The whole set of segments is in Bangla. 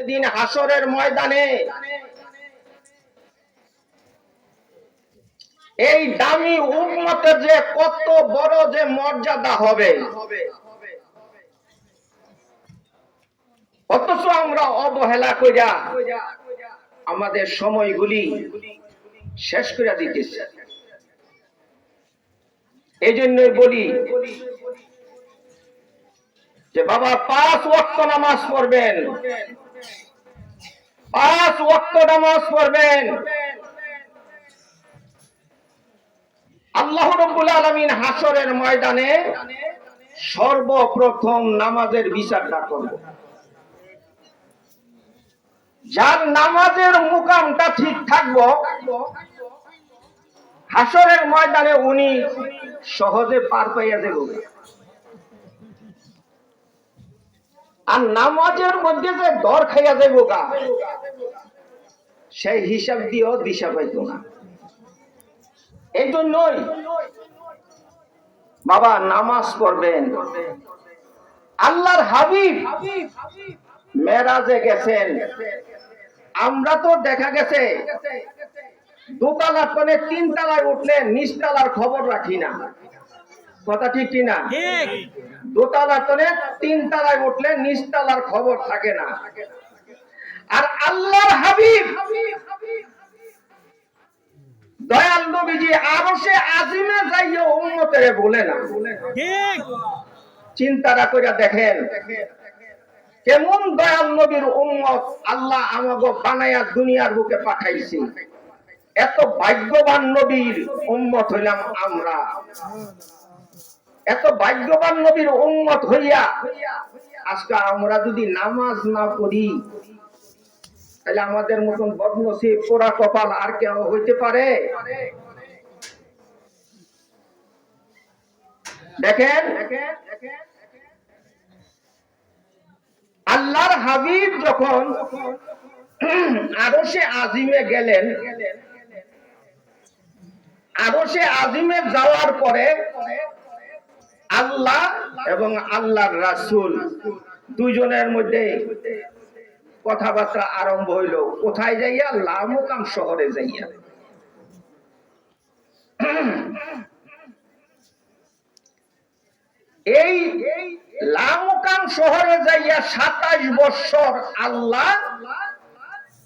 দিন হাসরের ময়দানে এই দামি উম্মতের যে কত বড় যে মর্যাদা হবে, অথচ আমরা অবহেলা কইরা আমাদের সময়গুলি শেষ করে দিতেছি। এই জন্যই বলি যে বাবা 5 ওয়াক্ত নামাজ পড়বেন, 5 ওয়াক্ত নামাজ পড়বেন। আল্লাহ রাব্বুল আলামিন হাসরের ময়দানে সর্বপ্রথম নামাজের বিচারটা করবে। যার নামাজের মুকামটা ঠিক থাকবো, হাসরের ময়দানে উনি সহজে পার পাইয়া যাবেন। আর নামাজের মধ্যে যে দর খাইয়া যাইব গা, সেই হিসাব দিয়েও দিশা পাইত না। এই জন্যই বাবা নামাজ পড়বেন। আল্লাহর হাবিব মেরাজে গেছেন, আমরা তো দেখা গেছে দোতলার কোণে 3 তলায় উঠলে নিচতলার খবর রাখি না, কথা ঠিক কিনা? দোতলার কোণে 3 তলায় উঠলে নিচতলার খবর থাকে না। আর আল্লাহর হাবিব দয়াল নবীজি আরশে আজিমে যাইয়া উম্মতের বলে না। চিন্তাটা করে দেখেন কেমন দয়াল নবীর উম্মত আল্লাহ আমাকে বানায়া দুনিয়ার বুকে পাঠাইছে। এত ভাগ্যবান নবীর উম্মত হইলাম আমরা। এত ভাগ্যবান নবীর উম্মত হইয়া আজকে আমরা যদি নামাজ না পড়ি, তাহলে আমাদের মতন বদনসিব পোড়া কপাল আর কেউ হইতে পারে? দেখেন আল্লাহর হাবিব যখন আরশে আজিমে গেলেন, আরশে আজিমে যাওয়ার পরে আল্লাহ এবং আল্লাহর রাসূল দুইজনের মধ্যে কথাবার্তা আরম্ভ হইল। কোথায় যাইয়া? লামুকাম শহরে যাইয়া। এই লামুকাম শহরে যাইয়া 27 বছর আল্লাহ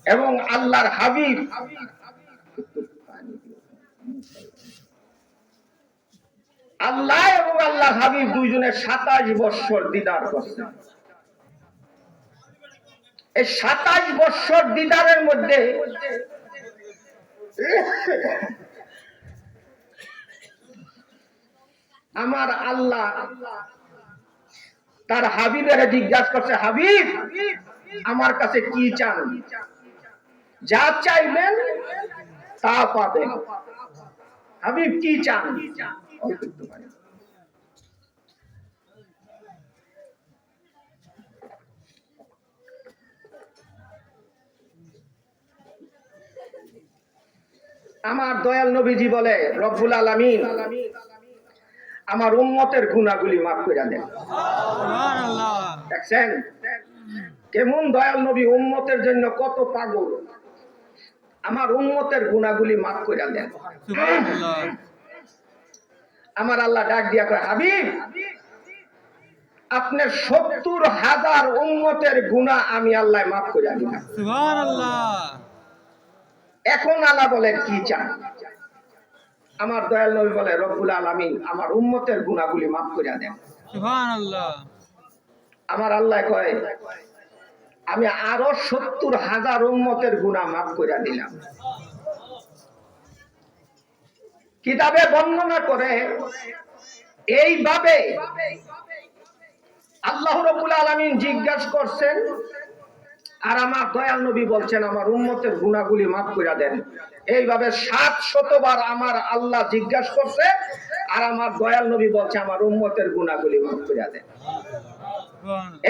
এবং আল্লাহর হাবিব আল্লাহ এবং আল্লাহর হাবিব দুইজনের 27 বছর দিদার করছেন। এই 27 বছর দিদারের মধ্যে আমার আল্লাহ তার হাবিবের জিজ্ঞাসা করছে, হাবিব আমার কাছে কি চান? যা চাইবেন তা পাবেন। হাবিব কি চান? আমার দয়াল নবীজি বলে, রব্বুল আলামিন আমার উম্মতের গুনাহগুলি মাফ করে দেন। সুবহানাল্লাহ। দেখছেন কেমন দয়াল নবী, উম্মতের জন্য কত পাগল। আমার উম্মতের গুনাহগুলি মাফ করে দেন। সুবহানাল্লাহ। আমার আল্লাহ ডাক দিয়া কয়, হাবিব আপনার 70,000 উম্মতের গুনাহ আমি আল্লাহ মাফ করে দিলাম। সুবহানাল্লাহ। এখন আল্লাহ বলে কি চান? আমার দয়াল নবী বলে, রব্বুল আলামিন আমার উম্মতের গুনাহগুলি মাফ করে দেন। সুবহানাল্লাহ। আমার আল্লাহ কয়, আমি আরো 70,000 উম্মতের গুনাহ মাফ করে দিলাম। কিতাবে বর্ণনা করে এইভাবে আল্লাহ রাব্বুল আলামিন জিজ্ঞাসা করছেন, আর আমার দয়াল নবী বলছেন আমার উম্মতের গুনাহগুলি মাফ করে দেন। এইভাবে 700 বার আমার আল্লাহ জিজ্ঞাসা করছে, আর আমার দয়াল নবী বলছে আমার উম্মতের গুনাহগুলি মাফ করে দেন।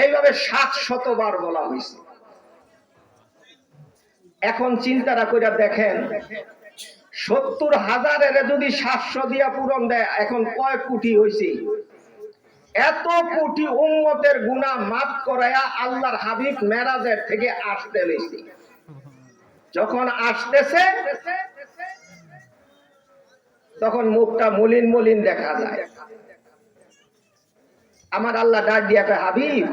এইভাবে 700 বার বলা হয়েছে। এখন চিন্তাটা করে দেখেন 70,000 যদি 700 দিয়া পূরণ দেয়, এখন কয় কোটি হয়েছে? এত কোটি উম্মতের গুনাহ মাফ করায়া আল্লাহর হাবিব মেরাজের থেকে আসতে হয়েছে। যখন আসতেছে তখন মুখটা মলিন মলিন দেখা যায়। আমার আল্লাহ ডাক দিয়া কয়, হাবিব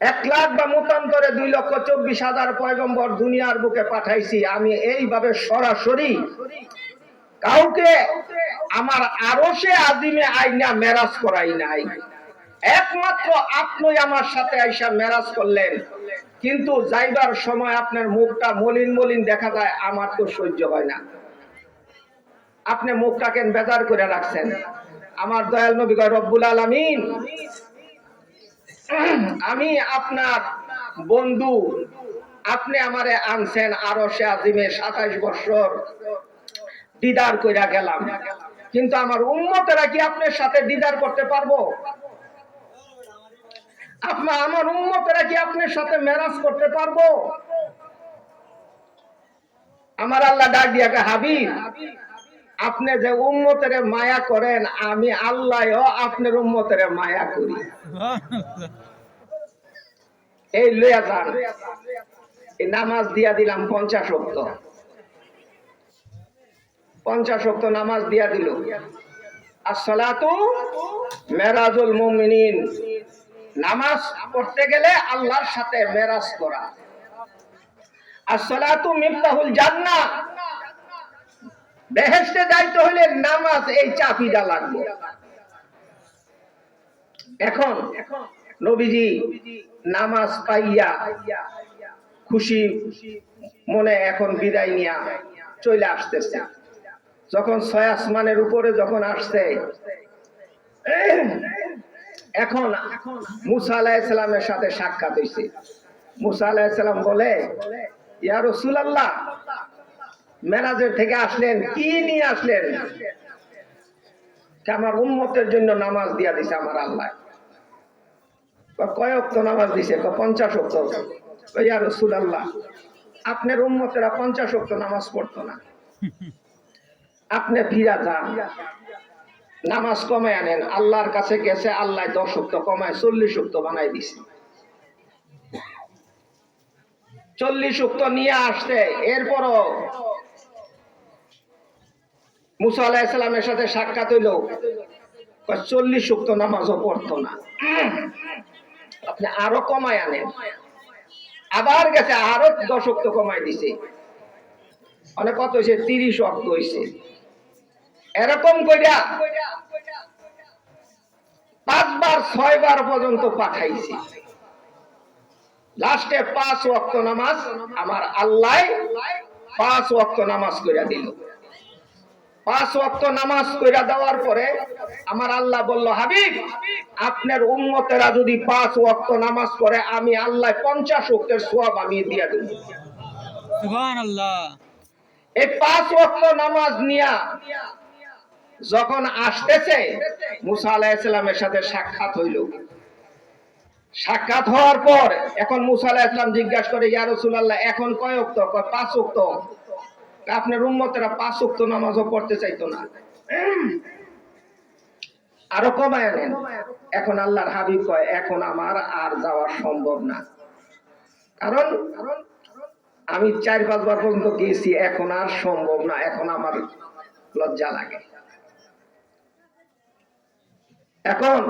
1,00,000 বা মতান্তরে 2,24,000 পয়গম্বর দুনিয়ার বুকে পাঠাইছি, আমি এইভাবে সরাসরি কাউকে আমার আরশে আজিমে আইনা মেরাজ করাই নাই। একমাত্র আপনি আমার সাথে আইসা মেরাজ করলেন, কিন্তু যাইবার সময় আপনার মুখটা মলিন মলিন দেখা যায়, আমার তো সহ্য হয় না। আপনি মুখটা কেন বেজার করে রাখছেন? আমার দয়াল নবী কয়, রব্বুল আলামিন, আমি আপনার বন্ধু, আপনি আমারে আনছেন আরশে আজিমে 27 বছর দিদার কইরা গেলাম, কিন্তু আমার উম্মতেরা কি আপনার সাথে দিদার করতে পারবো? আমার উম্মতেরা কি আপনার সাথে মেরাজ করতে পারবো? আমার আল্লাহ ডাক দিয়া কয়, হাবিব, আপনি যে উম্মতের মায়া করেন, আমি আল্লাহও আপনার উম্মতের মায়া করি। এই লইয়া যান, এই নামাজ দিয়া দিলাম 50 ওয়াক্ত, 50 ওয়াক্ত নামাজ দিয়া দিল। আসসালাতু মেরাজুল মুমিনিন, নামাজ পড়তে গেলে আল্লাহর সাথে মেরাজ করা। আসসালাতু মিফতাহুল জান্নাহ, বেহেশতে যাইতে হলে নামাজ এই চাবিটা লাগবে। এখন নবীজি নামাজ পাইয়া খুশি মনে এখন বিদায় নিয়া চলে আসতেছে। যখন 6 আসমানের উপরে যখন আসছে, এখন মুসা আলাইহিস সালামের সাথে সাক্ষাৎ হইছে। মুসা আলাইহিস সালাম বলে, ইয়া রাসূলুল্লাহ, মেরাজের থেকে আসলেন, কি নিয়ে আসলেন? আমার উম্মতের জন্য নামাজ দিয়া দিছে আমার আল্লাহ। কয় ওয়াক্ত নামাজ দিছে? 50 ওয়াক্ত। ইয়া রাসূলুল্লাহ, আপনার উম্মতেরা 50 ওয়াক্ত নামাজ পড়তো না, আপনি ফিরা যান, নামাজ কমায় আনেন। আল্লাহর কাছে গেছে, আল্লাহ 10 ওয়াক্ত কমায় 40 ওয়াক্ত বানাই দিছে। 40 ওয়াক্ত নিয়ে আসছে। এরপরও মুসা আলাইহিস সালামের সাথে সাক্ষাৎ হইল, 40 ওয়াক্ত নামাজও পড়তো না, আপনি আরো কমায় আনেন। আবার গেছে, আরো 10 ওয়াক্ত কমায় দিছে। মানে কত হয়েছে? 30 ওয়াক্ত হয়েছে। এরকম কইরা 5 বার 6 বার পর্যন্ত পাঠাইছে। লাস্টে 5 ওয়াক্ত নামাজ আমার আল্লাহ 5 ওয়াক্ত নামাজ কইরা দিল। 5 ওয়াক্ত নামাজ কইরা দেওয়ার পরে আমার আল্লাহ বলল, হাবিব, আপনার উম্মতেরা যদি 5 ওয়াক্ত নামাজ পড়ে, আমি আল্লাহ 50 ওয়াক্তের সওয়াব আমি দিয়া দেব। সুবহানাল্লাহ। এই 5 ওয়াক্ত নামাজ নিয়া যখন আসতেছে, মুসা আলাইহিস সালামের সাথে সাক্ষাৎ হইল। সাক্ষাৎ হওয়ার পর এখন মুসা আলাইহিস সালাম জিজ্ঞাসা করে, ইয়া রাসূলুল্লাহ, এখন কয় ওয়াক্ত? 5 ওয়াক্ত। আপনার উম্মতেরা 5 ওয়াক্ত নামাজও পড়তে চাইতো না, আরো কমায় নেন। এখন আল্লাহর হাবিব কয়, এখন আমার আর যাওয়া সম্ভব না, কারণ আমি 4-5 বার পর্যন্ত গেছি, এখন আর সম্ভব না, এখন আমার লজ্জা লাগে। এখন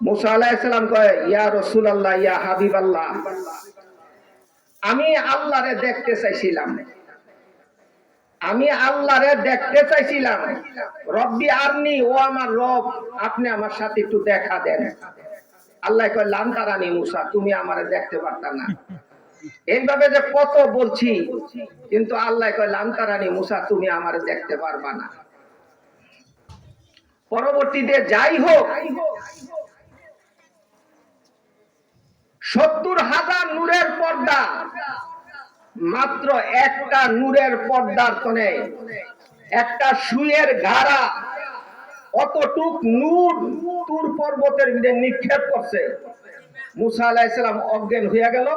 মুসা আলাইহিস সালাম কয়, ইয়া রাসূলুল্লাহ, ইয়া হাবিবাল্লাহ, আমি আল্লাহরে দেখতে চাইছিলাম, আমি আল্লাহরে দেখতে চাইছিলাম। রব্বি আরনি, ও আমার রব, আপনি আমার সাথে একটু দেখা দেন। আল্লাহ কয়, লান তারানি মুসা, তুমি আমারে দেখতে পারতা না। এইভাবে যে কত বলছি, কিন্তু আল্লাহ কয়, লান তারানি মুসা, তুমি আমারে দেখতে পারবা না। পরবর্তীতে যাই হোক, 70,000 নূরের পর্দা, মাত্র একটা নূরের পর্দার তনে একটা সুয়ের ঘাড়া, অতটুক নূর তুর পর্বতের মধ্যে নিক্ষেপ করছে। মুসা আলাইহিস সালাম অজ্ঞান হয়ে গেল।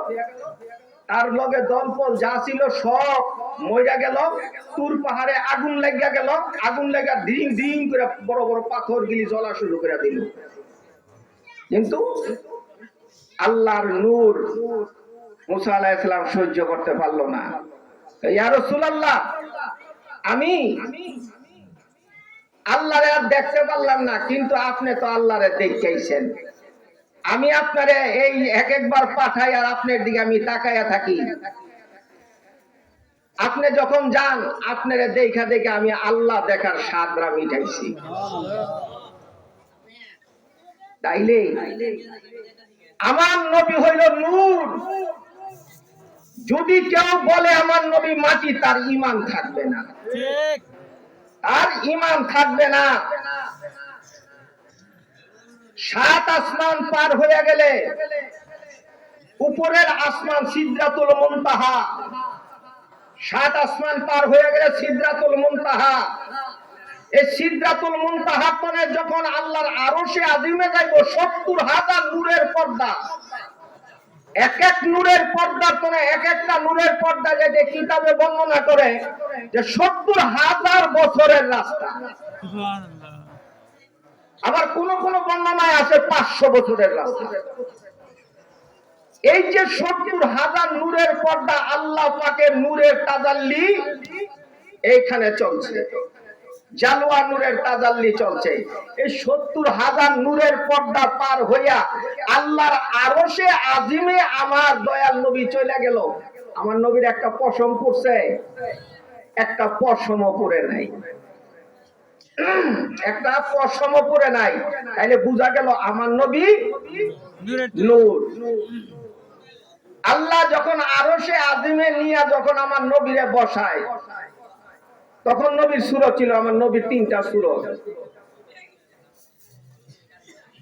তার লগে দলপল যা ছিল সব মইরা গেল, তুর পাহাড়ে আগুন লাগা গেল, আগুন লাগা ডিং ডিং করে বড় বড় পাথর গিলি জ্বলা শুরু করে দিল। কিন্তু আল্লাহর নূর মুসা আলাইহিস সালাম সহ্য করতে পারলো না। ইয়া রাসূলুল্লাহ, আমি আল্লাহরে আর দেখতে পারলাম না, কিন্তু আপনি তো আল্লাহরে দেখাইছেন। আমি আপনারে এই এক একবার পাঠাই আর আপনার দিকে আমি তাকায়া থাকি। আপনি যখন যান আপনারে দেখা দেখে আমি আল্লাহ দেখার স্বাদরা মিটাইছি। তাইলে আমার নবী হইল নূর। যদি কেউ বলে আমার নবী মাটি, তার ঈমান থাকবে না, ঠিক। আর ঈমান থাকবে না। 7 আসমান পার হয়ে গেলে উপরের আসমান সিদরাতুল মুনতাহা, 7 আসমান পার হয়ে গেলে সিদরাতুল মুনতাহা। এই সিদরাতুল মুনতাহা কোণে যখন আল্লাহর আরশে আজিমে যাইব, 70,000 নূরের পর্দা, এক এক নূরের পর্দার কোণে এক একটা নূরের পর্দা, যেটা কিতাবে বর্ণনা করে যে 70,000 বছরের রাস্তা। সুবহানাল্লাহ। আবার কোন কোন বর্ণনায় আছে 500 বছরের রাস্তা। এই যে 70,000 নূরের পর্দা, আল্লাহ পাকের নূরের তাজাল্লি এইখানে চলছে, জালওয়া নূরের তাজাল্লি চলছে। এই 70,000 নূরের পর্দা পার হইয়া আল্লাহর আরশে আজিমে আমার দয়াল নবী চলে গেল। আমার নবীর একটা পশম পড়ছে, একটা পশমও পরে নাই, একটা পশম পরে নাই। তাইলে বোঝা গেল আমার নবী নূর। আল্লাহ যখন আরশে আজিমে নিয়ে যখন আমার নবীরে বসায়, তখন নবীর সূরত ছিল, আমার নবীর 3টা সূরত।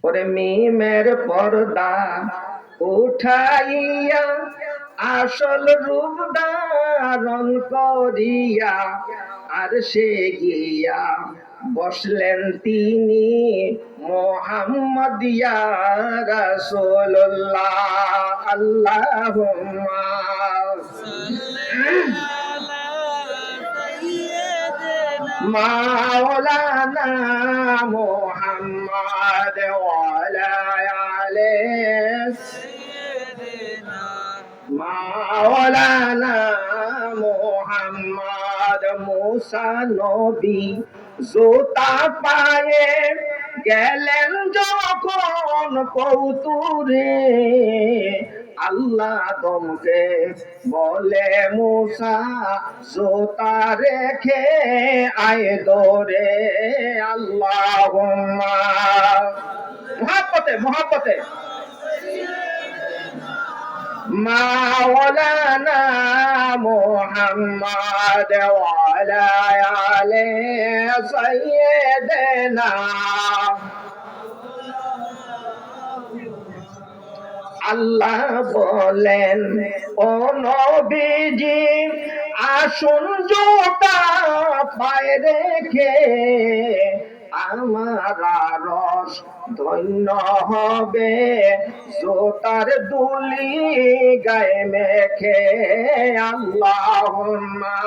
ওরে মিমের পর্দা উঠাইয়া আসল রূপ ধারণ করিয়া আর সে গিয়া বসলেন তিনি মুহাম্মদ ইয়া রাসূলুল্লাহ। আল্লাহুম্মা মাওলানা মুহাম্মদ ওয়ালা আলে মাওলানা মুহাম্মদ। মুসা নবী জুতা পায়ে গেলেন যখন কৌতুরে, আল্লাহ দমকে বলে মুসা জুতা রেখে আয় দৌড়ে। আল্লাহুম্মা মহাব্বতে মাওলানা মুহাম্মদ ওয়ালা আলে সাইয়্যিদিনা। আল্লাহ বলেন, ও নবীজি আসুন জুতা পায়ে রেখে আমার আরশ ধন্য হবে, জুতার দুলি গায়ে মেখে। আল্লাহুম্মা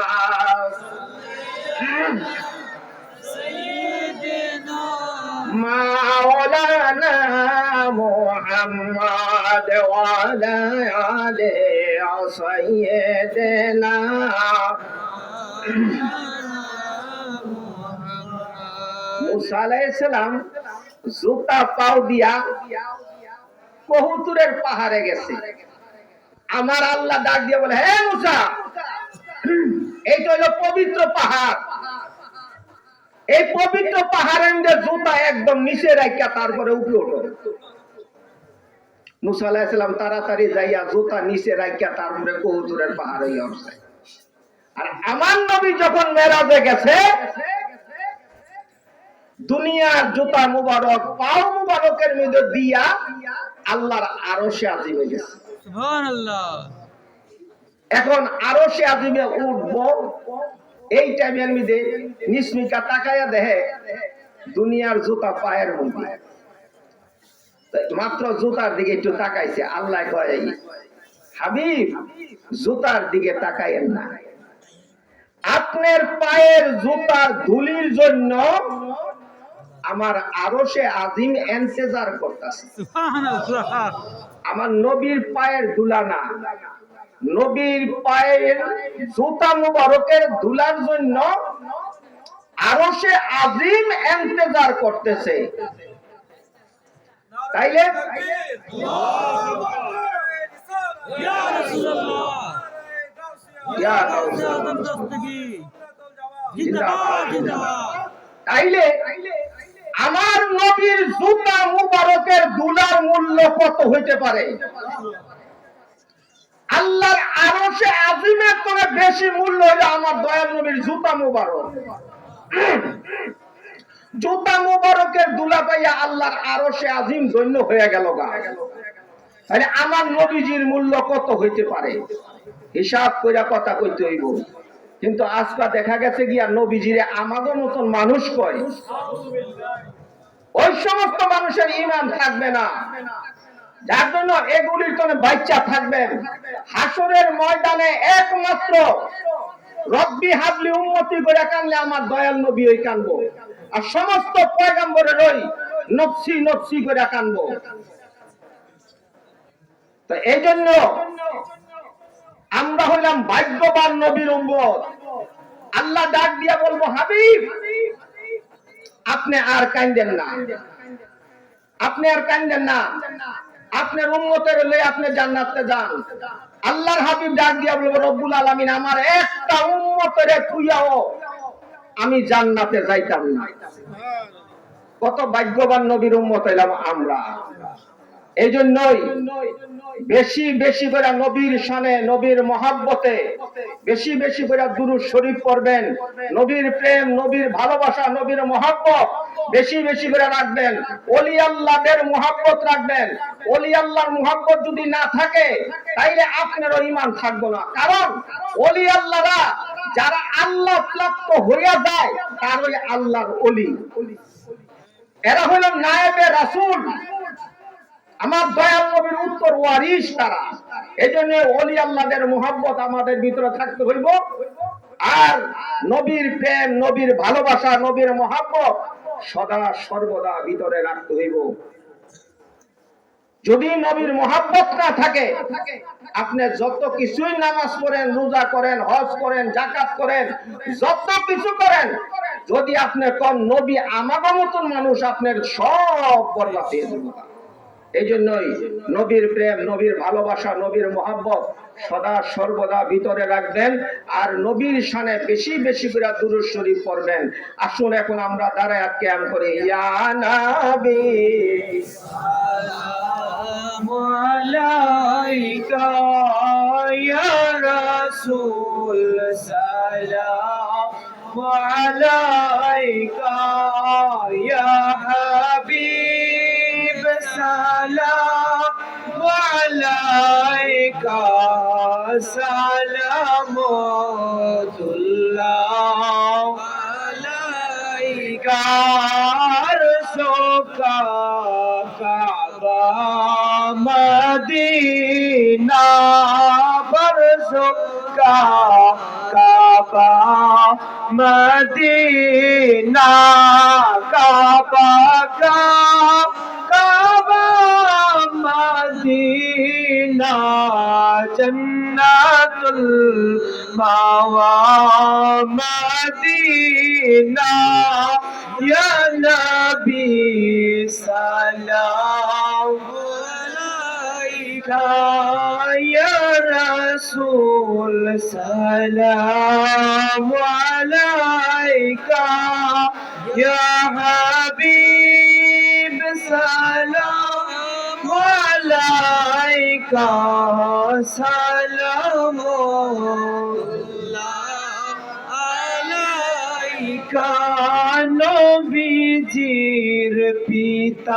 মাওলানা মুহাম্মদ ওয়ালা আলে সাইয়্যিদিনা। মুসা আলাইহিস সালাম জুতা পাও দিয়া কহুতুরের পাহাড়ে গেছে। আমার আল্লাহ ডাক দিয়ে বলে, হে মুসা, এইটা হলো পবিত্র পাহাড়, এই পবিত্র পাহাড়ের মধ্যে জুতা একদম নিচে রাখিয়া তারপরে উপরে ওঠো। মুসা আলাইহিস সালাম তাড়াতাড়ি যাইয়া জুতা নিচে রাখিয়া তারপরে কহুতুরের পাহাড়ে উঠছে। আর আমার নবী যখন মেরাজে গেছে, দুনিয়ার জুতা মুবারক পাও মুবারকের মধ্যে দিয়া আল্লাহর আরশে আজিমে গেছে। সুবহানাল্লাহ। এখন আরশে আজিমে উঠবো, এই টাইমের মধ্যে নিসমিকা তাকায়া দেখে দুনিয়ার জুতা পায়ের মধ্যে। মাত্র জুতার দিকে একটু তাকাইছে, আল্লাহ কয় হাবিব জুতার দিকে তাকায়েন না, আপনার পায়ের জুতার ধুলির জন্য আমার আরশে আজিম ইন্তজার করতেছে। সুবহানাল্লাহ। আমার নবীর পায়ের ধুলা না, নবীর পায়ের জুতা মুবারকের ধুলার জন্য আরশে আজিম ইন্তজার করতেছে। তাইলে ইয়া রাসূলুল্লাহ, ইয়া আদম দস্তগি, জিন্দাবাদ জিন্দাবাদ। তাইলে আমার নবীর জুতা মুবারকের ধুলার মূল্য কত হইতে পারে? আল্লাহর আরশে আজিমের থেকে বেশি মূল্য হলো আমার দয়াল নবীর জুতা মুবারক। জুতা মুবারকের ধুলা পাইয়া আল্লাহর আরশে আজিম ধন্য হয়ে গেল গা। তাহলে আমার নবীজির মূল্য কত হইতে পারে? হিসাব কইরা কথা কইতে হইব। কিন্তু আজকে দেখা গেছে গিয়া নবীজিরে আমাদের মতন মানুষ কয়, ওই সমস্ত মানুষের ঈমান থাকবে না, যার জন্য এগুলির জন্য বাচ্চা থাকবেন। হাসরের ময়দানে একমাত্র রব্বি হাবলি উম্মতি করে কানলে আমার দয়াল নবী ওই কানবো, আর সমস্ত পয়গম্বরের ওই নফসি নফসি করে কানবো। তো এই জন্য আমরা হইলাম ভাগ্যবান নবীর উম্মত। আল্লাহ ডাক দিয়া বলবো, হাবিব আপনি আর কান্দেন না, আপনি আর কান্দেন না, আপনার উম্মতের লয়ে আপনি জান্নাতে যান। আল্লাহর হাবিব ডাক দিয়া বলবো, রব্বুল আলামিন আমার একটা উম্মতের থুইয়াও আমি জান্নাতে যাইতাম না। কত ভাগ্যবান নবীর উম্মত হইলাম আমরা। এই জন্যই বেশি বেশি করে নবীর শানে, নবীর মহাব্বতে বেশি বেশি করে দুরূদ শরীফ পড়বেন। নবীর প্রেম, নবীর ভালোবাসা, নবীর মহাব্বত বেশি বেশি করে রাখবেন। ওলি আল্লাহদের মহাব্বত রাখবেন। ওলি আল্লাহর মহাব্বত যদি না থাকে তাইলে আপনারও ঈমান থাকবে না। কারণ ওলি আল্লাহরা যারা আল্লাহ প্রাপ্ত হইয়া যায় তারই আল্লাহর ওলি। এরা হইল নায়েবে রাসূল, আমার দয়াল নবীর উত্তর ওয়ারিস তারা। এই জন্য ওলি আল্লাহদের মুহাব্বত আমাদের ভিতরে থাকতে হইব, আর নবীর প্রেম, নবীর ভালোবাসা, নবীর মুহাব্বত সদা সর্বদা ভিতরে রাখতে হইব। যদি নবীর মুহাব্বত না থাকে, আপনি যত কিছুই নামাজ পড়েন, রোজা করেন, হজ করেন, যাকাত করেন, যত কিছু করেন, যদি আপনি কোন নবী আমাদের মতন মানুষ, আপনার সব বরবাদ হয়ে যাবে। এই জন্যই নবীর প্রেম, নবীর ভালোবাসা, নবীর মহাব্বত সদা সর্বদা ভিতরে রাখবেন, আর নবীর শানে বেশি বেশি করে দুরূদ শরীফ পড়বেন। আসুন এখন আমরা দাঁড়ায় কিয়াম করি। ইয়া নবী সালামু আলাইকা, ইয়া রাসূল সালামু আলাইকা, ইয়া হাবিব সালামু আলাইকা, সালামুল্লাহ আলাইকা, রসুকা কাবা মদিনা, বরসুকা কাবা মদিনা, কাবা কাবা মদিনা, জন্নাতুল মাওয়া মদিনা, ইয়া নবী সালামু আলাইকা, ইয়া রাসূল সালামু আলাইকা, ইয়া হাবিব সালামু আলাইকা, সালামুল্লাহ আলাইকা। নবীজির পিতা